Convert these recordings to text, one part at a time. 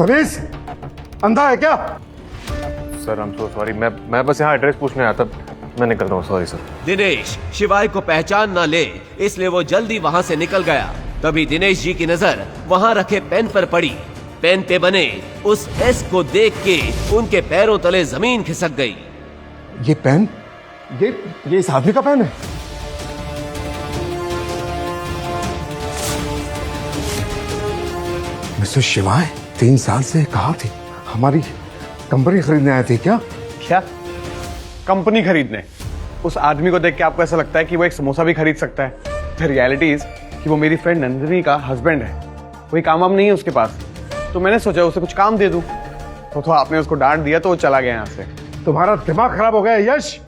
तनीस, अंधा है क्या? Sir I am so sorry, मैं बस यहाँ एड्रेस पूछने आया था, मैं निकलता हूँ, सॉरी सर। दिनेश शिवाय को पहचान न ले इसलिए वो जल्दी वहाँ से निकल गया। तभी दिनेश जी की नजर वहाँ रखे पेन पर पड़ी। पेन पे बने उस एस को देख के उनके पैरों तले जमीन खिसक गई। ये पेन, ये इस आदमी का पेन है? मिस्टर शिवाय 3 साल से कहा थी हमारी कंपनी खरीदने आए थे क्या? क्या कंपनी खरीदने? उस आदमी को देख के आपको ऐसा लगता है कि वो एक समोसा भी खरीद सकता है? द रियलिटी इज कि वो मेरी फ्रेंड नंदिनी का हस्बैंड है। कोई काम वाम नहीं है उसके पास, तो मैंने सोचा उसे कुछ काम दे दूं। तो आपने उसको डांट दिया तो वो चला गया यहाँ से। तुम्हारा दिमाग खराब हो गया है यश।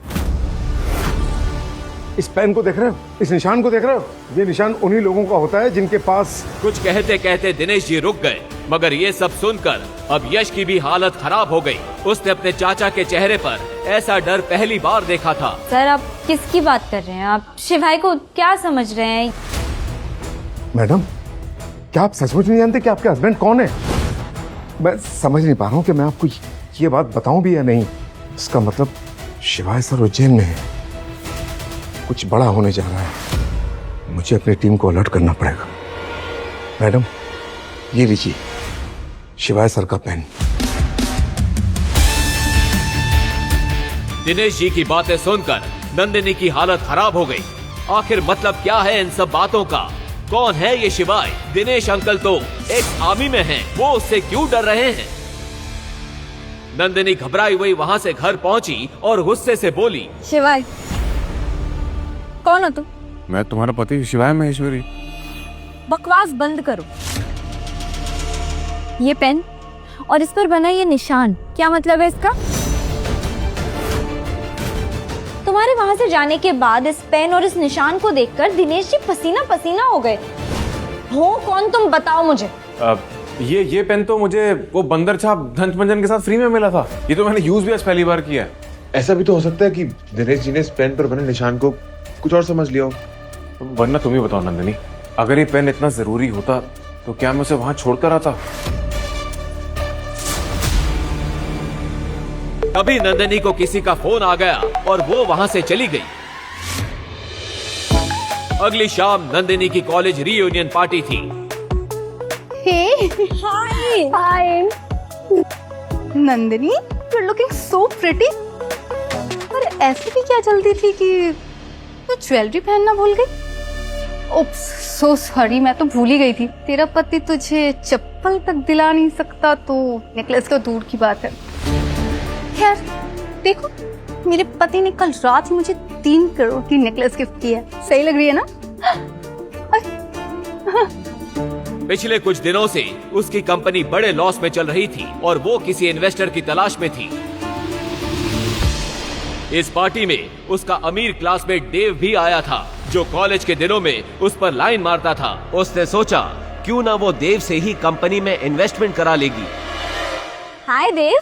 इस पेन को देख रहे हो, इस निशान को देख रहे हो? ये निशान उन्हीं लोगों का होता है जिनके पास। कुछ कहते कहते दिनेश जी रुक गए, मगर ये सब सुनकर अब यश की भी हालत खराब हो गई। उसने अपने चाचा के चेहरे पर ऐसा डर पहली बार देखा था। सर आप किसकी बात कर रहे हैं? आप शिवाय को क्या समझ रहे हैं? मैडम, क्या आप सचमुच नहीं जानते कि आपके हस्बैंड कौन है? मैं समझ नहीं पा रहा हूँ कि मैं आपको ये बात बताऊं भी या नहीं। इसका मतलब शिवाय सर उज्जैन में है, कुछ बड़ा होने जा रहा है। मुझे अपनी टीम को अलर्ट करना पड़ेगा। मैडम, ये लीजिए शिवाय सर का पेन। दिनेश जी की बातें सुनकर नंदिनी की हालत खराब हो गई। आखिर मतलब क्या है इन सब बातों का? कौन है ये शिवाय? दिनेश अंकल तो एक आर्मी में हैं, वो उससे क्यों डर रहे हैं? नंदिनी घबराई हुई वहाँ से घर पहुँची और गुस्से से बोली, शिवाय कौन हो तुम? मैं तुम्हारा पति शिवाय महेश्वरी। बकवास बंद करो। ये पेन और इस पर बना ये निशान, क्या मतलब है इसका? तुम्हारे वहां से जाने के बाद इस पेन और इस निशान को देखकर दिनेश जी पसीना पसीना हो गए। हो कौन तुम, बताओ मुझे। ये पेन तो मुझे वो बंदर छाप धंचमंजन के साथ फ्री में मिला था। ये तो मैंने यूज भी आज पहली बार किया है। ऐसा भी तो हो सकता है कि दिनेश जी ने इस पेन पर बने निशान को कुछ और समझ लिया हो। वरना तुम ही बताओ नंदिनी, अगर ये पेन इतना जरूरी होता तो क्या मैं उसे वहां छोड़कर आता? तभी नंदिनी को किसी का फोन आ गया और वो वहां से चली गई। अगली शाम नंदिनी की कॉलेज रीयूनियन पार्टी थी। Hey, hi Nandini, you're looking so pretty. पर ऐसी भी क्या जल्दी थी कि तू ज्वेलरी पहनना भूल गई? ओप्स, so sorry, मैं तो भूल ही गई थी। तेरा पति तुझे चप्पल तक दिला नहीं सकता तो नेकलेस तो दूर की बात है। खैर देखो, मेरे पति ने कल रात ही मुझे 3 करोड़ की नेकलेस गिफ्ट की है। सही लग रही है ना? पिछले कुछ दिनों से उसकी कंपनी बड़े लॉस में चल रही थी और वो किसी इन्वेस्टर की तलाश में थी। इस पार्टी में उसका अमीर क्लासमेट देव भी आया था, जो कॉलेज के दिनों में उस पर लाइन मारता था। उसने सोचा क्यों ना वो देव से ही कंपनी में इन्वेस्टमेंट करा लेगी। हाय देव।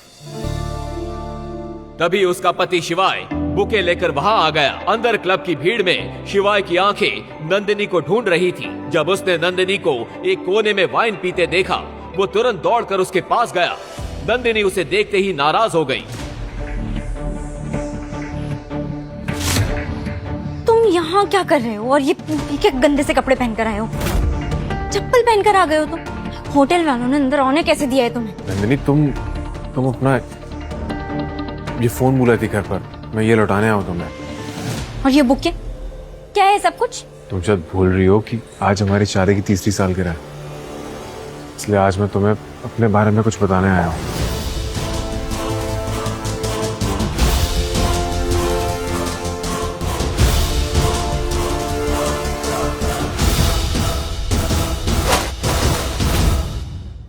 तभी उसका पति शिवाय बुके लेकर वहां आ गया। अंदर क्लब की भीड़ में शिवाय की आंखें नंदिनी को ढूंढ रही थी। जब उसने नंदिनी को एक कोने में वाइन पीते देखा, वो तुरंत दौड़कर उसके पास गया। नंदिनी उसे देखते ही नाराज हो गई। तुम यहाँ क्या कर रहे हो और ये क्या गंदे से कपड़े पहनकर आए हो? चप्पल पहनकर आ गए हो तुम? होटल वालों ने अंदर आने कैसे दिया है तुम्हें? नंदिनी, तुम अपना ये फोन भूला थी घर पर, मैं ये लौटाने आया हूँ तुम्हें। और ये बुके क्या है सब कुछ? तुम शायद भूल रही हो कि आज हमारी शादी की 3री सालगिरह है, इसलिए आज मैं तुम्हें अपने बारे में कुछ बताने आया हूँ।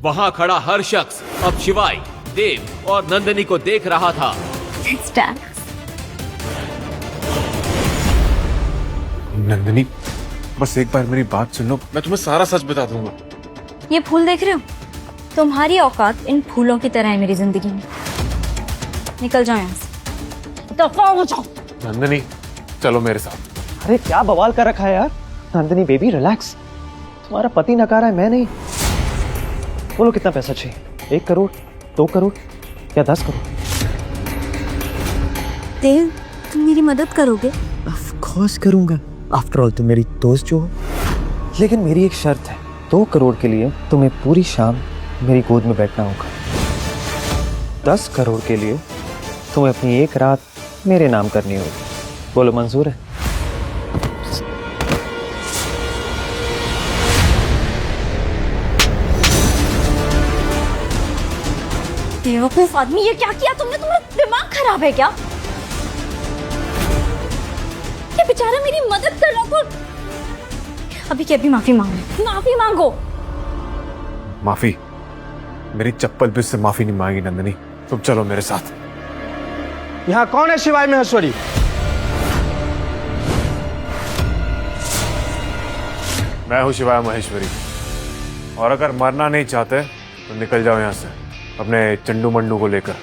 वहां खड़ा हर शख्स अब शिवाय, देव और नंदिनी को देख रहा था। नंदिनी, बस एक बार मेरी बात सुन लो, मैं तुम्हें सारा सच बता दूंगा। ये फूल देख रहे हो? तुम्हारी औकात इन फूलों की तरह है मेरी जिंदगी में। निकल जाओ यहाँ से, दफा हो जाओ। नंदिनी, चलो मेरे साथ। अरे क्या बवाल कर रखा है यार। नंदिनी बेबी रिलैक्स, तुम्हारा पति नकारा है, मैं नहीं। बोलो कितना पैसा चाहिए? 1 करोड़, 2 करोड़ या 10 करोड़? देव, तुम मेरी मदद करोगे? ऑफ कोर्स करूंगा। आफ्टर ऑल तुम मेरी दोस्त जो हो। लेकिन मेरी एक शर्त है, 2 करोड़ के लिए तुम्हें पूरी शाम मेरी गोद में बैठना होगा। 10 करोड़ के लिए तुम्हें अपनी एक रात मेरे नाम करनी होगी। बोलो मंजूर है? बेवकूफ आदमी, ये क्या किया तुमने? तुम्हारा दिमाग खराब है क्या? ये बेचारा मेरी मदद कर रहा था। अभी के अभी माफी मांगो, माफी मांगो। माफी? मेरी चप्पल भी उससे माफी नहीं मांगी नंदिनी। तुम चलो मेरे साथ। यहाँ कौन है शिवाय महेश्वरी? मैं हूं शिवाय महेश्वरी, और अगर मरना नहीं चाहते तो निकल जाओ यहां से अपने चंडू मंडू को लेकर।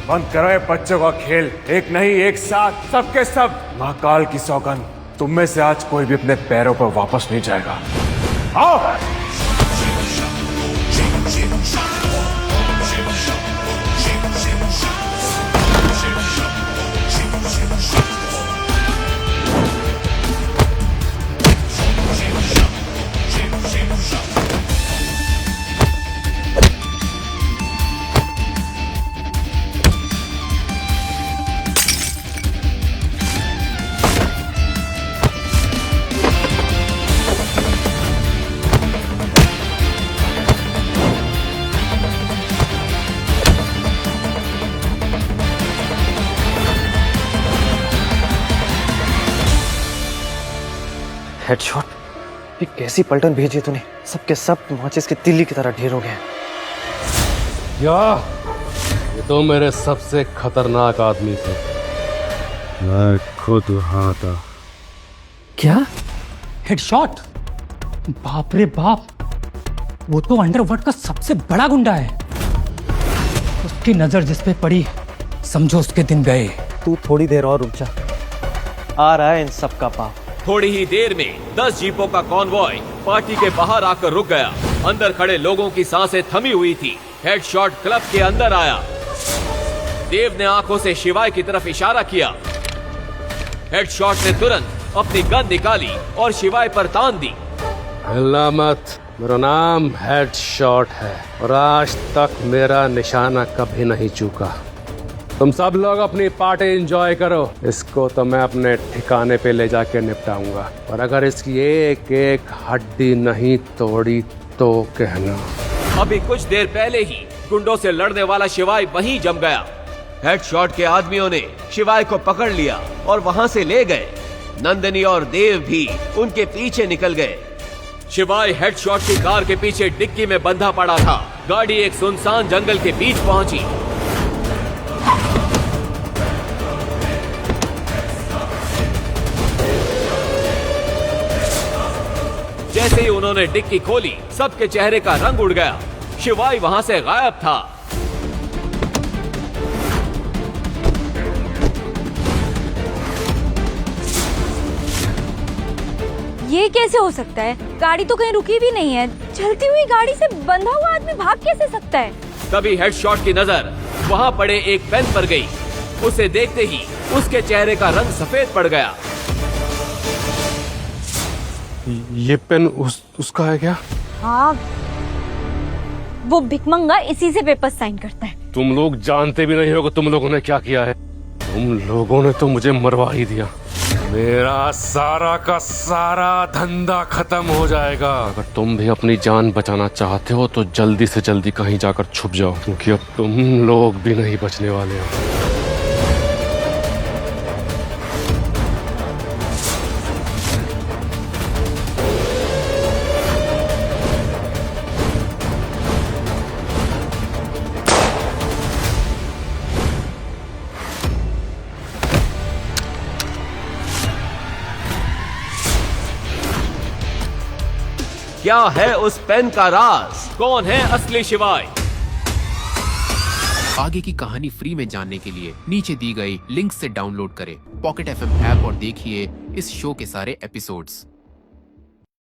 बंद करो ये बच्चों का खेल। एक नहीं, एक साथ सबके सब। महाकाल की सौगंध, तुम में से आज कोई भी अपने पैरों पर वापस नहीं जाएगा। आओ। हेडशॉट? ये कैसी पलटन भेजी तूने? सबके सब माचिस के तिल्ली की तरह ढेर हो गए। ये तो मेरे सबसे खतरनाक आदमी थे। मैं खुद वहां था। क्या? हेडशॉट? बाप रे बाप, वो तो अंडरवर्ल्ड का सबसे बड़ा गुंडा है। उसकी नजर जिस पे पड़ी, समझो उसके दिन गए। तू थोड़ी देर और रुक जा, आ रहा है इन सब का पाप। थोड़ी ही देर में 10 जीपों का कॉन्वॉय पार्टी के बाहर आकर रुक गया। अंदर खड़े लोगों की सांसें थमी हुई थी। हेडशॉट क्लब के अंदर आया। देव ने आंखों से शिवाय की तरफ इशारा किया। हेडशॉट ने तुरंत अपनी गन निकाली और शिवाय पर तान दी। हिलना मत, मेरा नाम हेडशॉट है और आज तक मेरा निशाना कभी नहीं चूका। तुम सब लोग अपनी पार्टी एंजॉय करो। इसको तो मैं अपने ठिकाने पे ले जाके निपटाऊंगा, और अगर इसकी एक एक हड्डी नहीं तोड़ी तो कहना। अभी कुछ देर पहले ही गुंडों से लड़ने वाला शिवाय वहीं जम गया। हेडशॉट के आदमियों ने शिवाय को पकड़ लिया और वहां से ले गए। नंदिनी और देव भी उनके पीछे निकल गए। शिवाय हेडशॉट की कार के पीछे डिक्की में बंधा पड़ा था। गाड़ी एक सुनसान जंगल के बीच पहुंची। जैसे ही उन्होंने डिक्की खोली, सबके चेहरे का रंग उड़ गया। शिवाय वहां से गायब था। ये कैसे हो सकता है? गाड़ी तो कहीं रुकी भी नहीं है। चलती हुई गाड़ी से बंधा हुआ आदमी भाग कैसे सकता है? तभी हेडशॉट की नजर वहां पड़े एक पेन पर गई। उसे देखते ही उसके चेहरे का रंग सफेद पड़ गया। ये पेन उसका है क्या? हाँ, वो भिकमंगा इसी से पेपर साइन करता है। तुम लोग जानते भी नहीं हो कि तुम लोगों ने क्या किया है। तुम लोगों ने तो मुझे मरवा ही दिया। मेरा सारा का सारा धंधा खत्म हो जाएगा। अगर तुम भी अपनी जान बचाना चाहते हो तो जल्दी से जल्दी कहीं जाकर छुप जाओ, क्योंकि अब तुम लोग भी नहीं बचने वाले हो। क्या है उस पेन का राज? कौन है असली शिवाय? आगे की कहानी फ्री में जानने के लिए नीचे दी गई लिंक से डाउनलोड करें पॉकेट FM ऐप और देखिए इस शो के सारे एपिसोड्स।